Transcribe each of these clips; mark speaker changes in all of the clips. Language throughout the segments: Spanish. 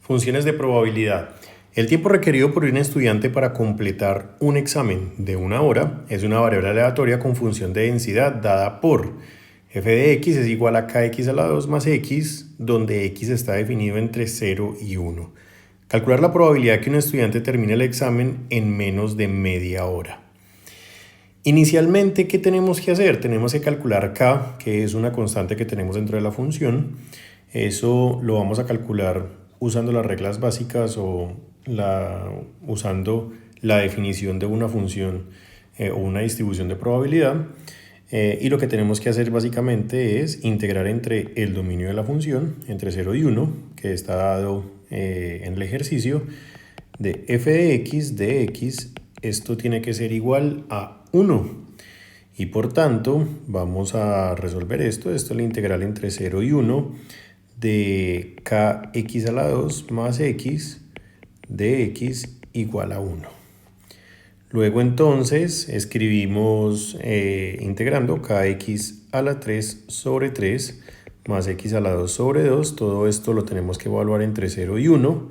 Speaker 1: Funciones de probabilidad. El tiempo requerido por un estudiante para completar un examen de 1 hora es una variable aleatoria con función de densidad dada por f de x es igual a kx a la 2 más x, donde x está definido entre 0 y 1. Calcular la probabilidad que un estudiante termine el examen en menos de media hora. Inicialmente, ¿qué tenemos que hacer? Tenemos que calcular k, que es una constante que tenemos dentro de la función. Eso lo vamos a calcular usando las reglas básicas o usando la definición de una función o una distribución de probabilidad. Y lo que tenemos que hacer básicamente es integrar entre el dominio de la función, entre 0 y 1, que está dado en el ejercicio, de f de x, esto tiene que ser igual a 1. Y por tanto, vamos a resolver esto. Esto es la integral entre 0 y 1 de kx a la 2 más x de x igual a 1. Luego entonces escribimos integrando kx a la 3 sobre 3 más x a la 2 sobre 2. Todo esto lo tenemos que evaluar entre 0 y 1.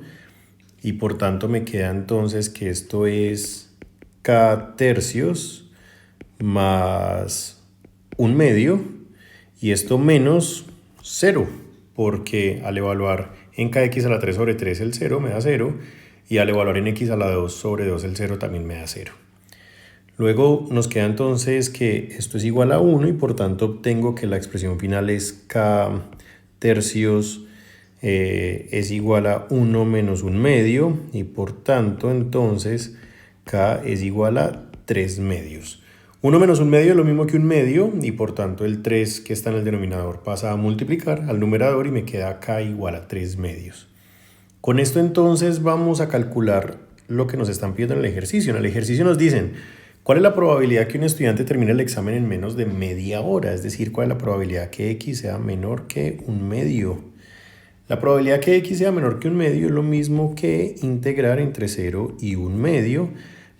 Speaker 1: Y por tanto me queda entonces que esto es k tercios más 1/2 y esto menos 0, porque al evaluar en kx a la 3 sobre 3 el 0 me da 0 y al evaluar en x a la 2 sobre 2 el 0 también me da 0. Luego nos queda entonces que esto es igual a 1 y por tanto obtengo que la expresión final es k tercios es igual a 1 menos 1/2 y por tanto entonces k es igual a 3/2. 1 menos 1/2 es lo mismo que 1/2 y por tanto el 3 que está en el denominador pasa a multiplicar al numerador y me queda k igual a 3/2. Con esto entonces vamos a calcular lo que nos están pidiendo en el ejercicio. En el ejercicio nos dicen cuál es la probabilidad que un estudiante termine el examen en menos de media hora, es decir, cuál es la probabilidad que x sea menor que 1/2. La probabilidad que x sea menor que 1/2 es lo mismo que integrar entre 0 y 1/2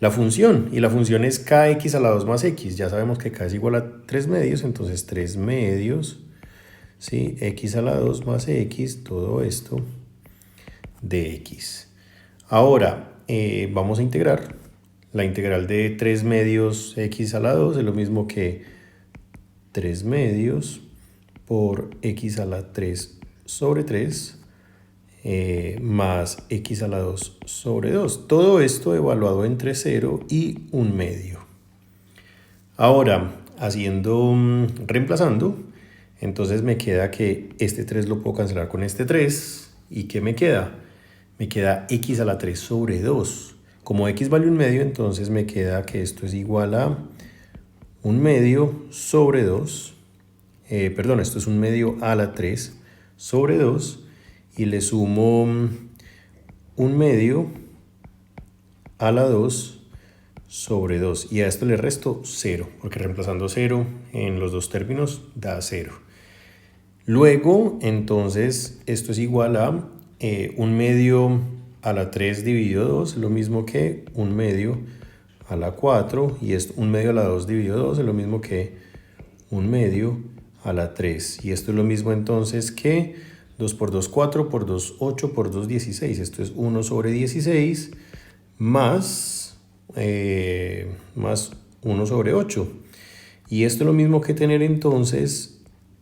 Speaker 1: la función. Y la función es kx a la 2 más x. Ya sabemos que k es igual a 3/2, entonces 3/2, ¿sí? X a la 2 más x, todo esto de x. Ahora vamos a integrar. La integral de 3/2 x a la 2 es lo mismo que 3/2 por x a la 3 sobre 3 más x a la 2 sobre 2. Todo esto evaluado entre 0 y 1/2. Ahora, reemplazando, entonces me queda que este 3 lo puedo cancelar con este 3. ¿Y qué me queda? Me queda x a la 3 sobre 2. Como x vale 1/2, entonces me queda que esto es igual a 1/2 sobre 2. Esto es 1/2 a la 3 sobre 2 y le sumo 1/2 a la 2 sobre 2 y a esto le resto 0, porque reemplazando 0 en los dos términos da 0. Luego, entonces, esto es igual a 1/2 a la 3 dividido 2, es lo mismo que 1/2 a la 4 y 1/2 a la 2 dividido 2 es lo mismo que 1/2 a la 3. Y esto es lo mismo entonces que 2 por 2, 4, por 2, 8, por 2, 16. Esto es 1 sobre 16 más 1 sobre 8. Y esto es lo mismo que tener entonces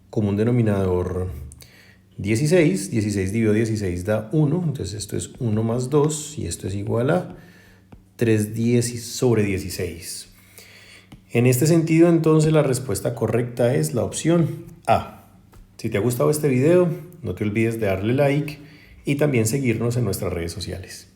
Speaker 1: como un denominador 16. 16 dividido 16 da 1. Entonces esto es 1 más 2 y esto es igual a 3 sobre 16. En este sentido, entonces, la respuesta correcta es la opción A. Si te ha gustado este video, no te olvides de darle like y también seguirnos en nuestras redes sociales.